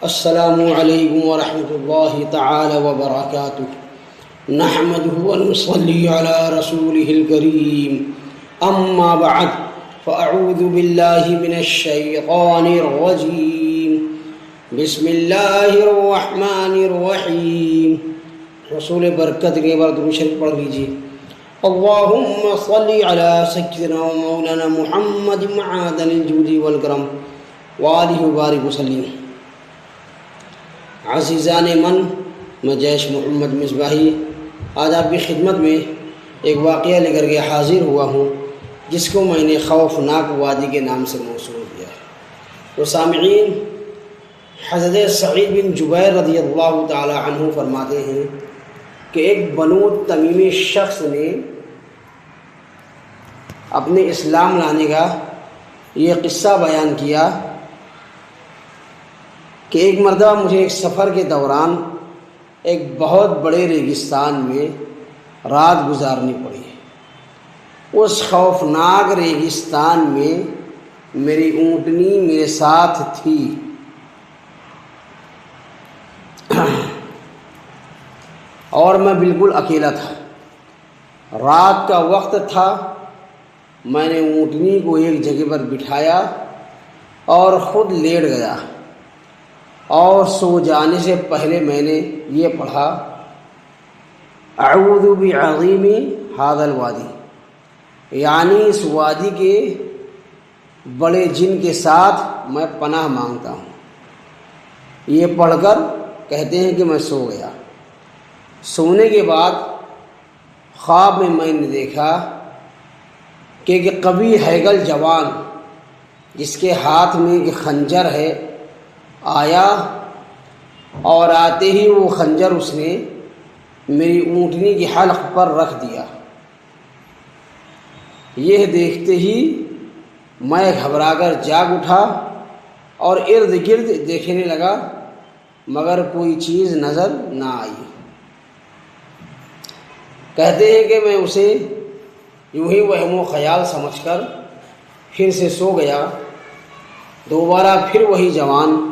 السلام علیکم ورحمۃ اللہ تعالی وبرکاتہ نحمده ونصلي على رسوله الكريم اما بعد فاعوذ باللہ من الشیطان الرجیم بسم اللہ الرحمن الرحیم۔ رسول برکت کے بعد درود شریف پڑھ لیجیے۔ اللہم صلی علی سیدنا و مولانا محمد معدن الجود والکرم وآلہ وبارک وسلم۔ عزیزان من، میں جیش محمد مصباحی آج آپ کی خدمت میں ایک واقعہ لے کر کے حاضر ہوا ہوں، جس کو میں نے خوفناک وادی کے نام سے موسوم کیا ہے۔ تو سامعین، حضرت سعید بن جبیر رضی اللہ تعالی عنہ فرماتے ہیں کہ ایک بنو تمیمی شخص نے اپنے اسلام لانے کا یہ قصہ بیان کیا کہ ایک مرتبہ مجھے ایک سفر کے دوران ایک بہت بڑے ریگستان میں رات گزارنی پڑی۔ اس خوفناک ریگستان میں میری اونٹنی میرے ساتھ تھی، اور میں بالکل اکیلا تھا۔ رات کا وقت تھا۔ میں نے اونٹنی کو ایک جگہ پر بٹھایا اور خود لیٹ گیا، اور سو جانے سے پہلے میں نے یہ پڑھا، اعوذ بعظیم ھذا الوادی، یعنی اس وادی کے بڑے جن کے ساتھ میں پناہ مانگتا ہوں۔ یہ پڑھ کر کہتے ہیں کہ میں سو گیا۔ سونے کے بعد خواب میں نے دیکھا کہ ایک قوی ہیکل جوان جس کے ہاتھ میں ایک خنجر ہے آیا، اور آتے ہی وہ خنجر اس نے میری اونٹنی کی حلق پر رکھ دیا۔ یہ دیکھتے ہی میں گھبرا کر جاگ اٹھا اور ارد گرد دیکھنے لگا، مگر کوئی چیز نظر نہ آئی۔ کہتے ہیں کہ میں اسے یوں ہی وہم و خیال سمجھ کر پھر سے سو گیا۔ دوبارہ پھر وہی جوان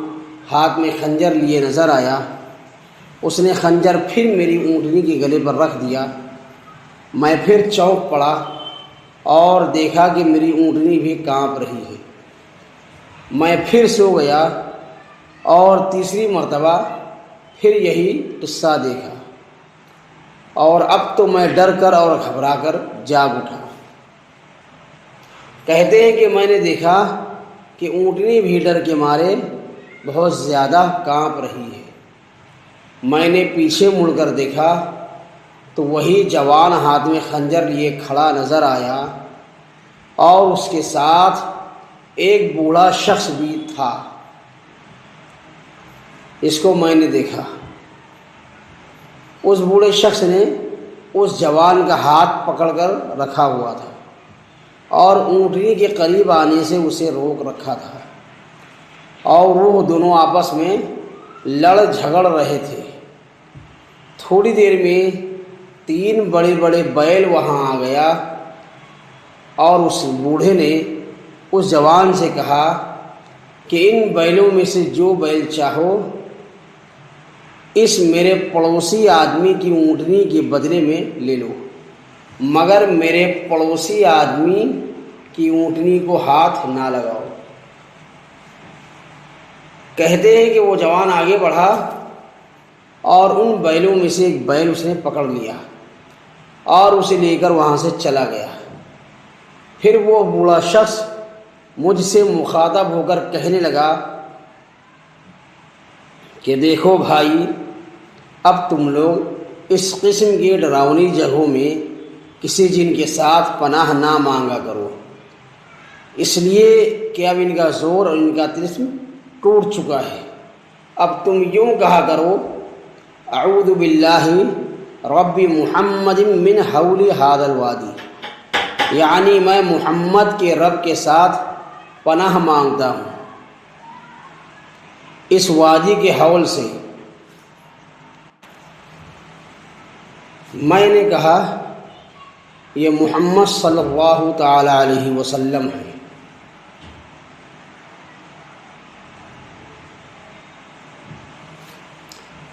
ہاتھ میں خنجر لیے نظر آیا۔ اس نے خنجر پھر میری اونٹنی کے گلے پر رکھ دیا۔ میں پھر چونک پڑا اور دیکھا کہ میری اونٹنی بھی کانپ رہی ہے۔ میں پھر سو گیا اور تیسری مرتبہ پھر یہی قصہ دیکھا، اور اب تو میں ڈر کر اور گھبرا کر جاگ اٹھا۔ کہتے ہیں کہ میں نے دیکھا کہ اونٹنی بھی ڈر کے مارے بہت زیادہ کانپ رہی ہے۔ میں نے پیچھے مڑ کر دیکھا تو وہی جوان ہاتھ میں خنجر لیے کھڑا نظر آیا، اور اس کے ساتھ ایک بوڑھا شخص بھی تھا۔ اس کو میں نے دیکھا۔ اس بوڑھے شخص نے اس جوان کا ہاتھ پکڑ کر رکھا ہوا تھا، اور اونٹنی کے قریب آنے سے اسے روک رکھا تھا، اور وہ دونوں آپس میں لڑ جھگڑ رہے تھے۔ تھوڑی دیر میں 3 بڑے بڑے بیل وہاں آ گیا، اور اس بوڑھے نے اس جوان سے کہا کہ ان بیلوں میں سے جو بیل چاہو اس میرے پڑوسی آدمی کی اونٹنی کے بدلے میں لے لو، مگر میرے پڑوسی آدمی کی اونٹنی کو ہاتھ نہ لگاؤ۔ کہتے ہیں کہ وہ جوان آگے بڑھا اور ان بیلوں میں سے ایک بیل اس نے پکڑ لیا اور اسے لے کر وہاں سے چلا گیا۔ پھر وہ بوڑھا شخص مجھ سے مخاطب ہو کر کہنے لگا کہ دیکھو بھائی، اب تم لوگ اس قسم کی ڈراؤنی جگہوں میں کسی جن کے ساتھ پناہ نہ مانگا کرو، اس لیے کہ اب ان کا زور اور ان کا طلسم ٹوٹ چکا ہے۔ اب تم یوں کہا کرو، اعوذ باللہ رب محمد من حول ھذا الوادی، یعنی میں محمد کے رب کے ساتھ پناہ مانگتا ہوں اس وادی کے حول سے۔ میں نے کہا یہ محمد صلی اللہ تعالی علیہ وسلم ہے۔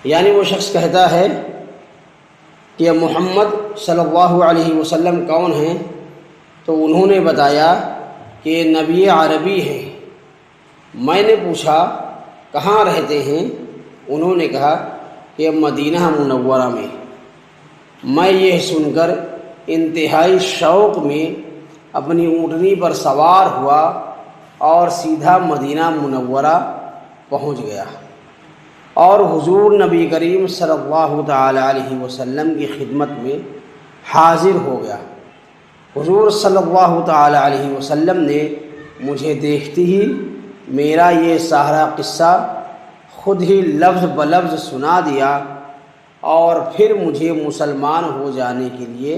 یعنی وہ شخص کہتا ہے کہ محمد صلی اللہ علیہ وسلم کون ہیں؟ تو انہوں نے بتایا کہ نبی عربی ہیں۔ میں نے پوچھا کہاں رہتے ہیں؟ انہوں نے کہا کہ مدینہ منورہ میں۔ میں یہ سن کر انتہائی شوق میں اپنی اونٹنی پر سوار ہوا اور سیدھا مدینہ منورہ پہنچ گیا اور حضور نبی کریم صلی اللہ تعالی علیہ وسلم کی خدمت میں حاضر ہو گیا۔ حضور صلی اللہ تعالی علیہ وسلم نے مجھے دیکھتے ہی میرا یہ سارا قصہ خود ہی لفظ بلفظ سنا دیا اور پھر مجھے مسلمان ہو جانے کے لیے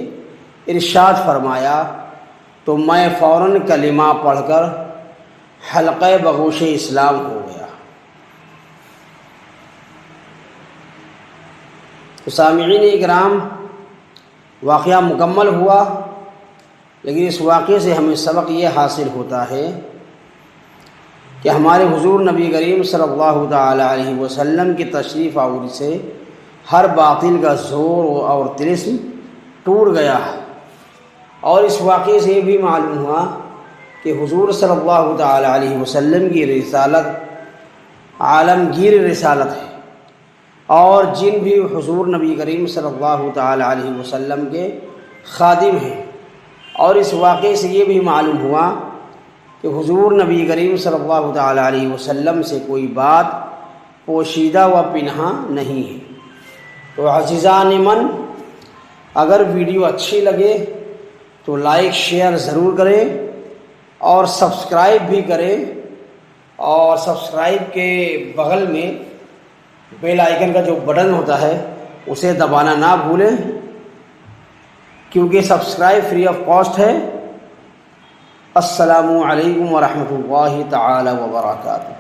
ارشاد فرمایا، تو میں فوراً کلمہ پڑھ کر حلقہ بگوش اسلام ہو گیا۔ تو سامعین اکرام، واقعہ مکمل ہوا، لیکن اس واقعے سے ہمیں سبق یہ حاصل ہوتا ہے کہ ہمارے حضور نبی کریم صلی اللہ تعالی علیہ وسلم کی تشریف آوری سے ہر باطل کا زور اور طلسم ٹوٹ گیا ہے۔ اور اس واقعے سے یہ بھی معلوم ہوا کہ حضور صلی اللہ تعالی علیہ وسلم کی رسالت عالمگیر رسالت ہے، اور جن بھی حضور نبی کریم صلی اللہ تعالی علیہ وسلم کے خادم ہیں۔ اور اس واقعے سے یہ بھی معلوم ہوا کہ حضور نبی کریم صلی اللہ تعالی علیہ وسلم سے کوئی بات پوشیدہ و پنہاں نہیں ہے۔ تو عزیزان من، اگر ویڈیو اچھی لگے تو لائک شیئر ضرور کریں اور سبسکرائب بھی کریں، اور سبسکرائب کے بغل میں بیل آئیکن کا جو بٹن ہوتا ہے اسے دبانا نہ بھولیں، کیونکہ سبسکرائب فری آف کاسٹ ہے۔ السلام علیکم ورحمۃ اللہ تعالی وبرکاتہ۔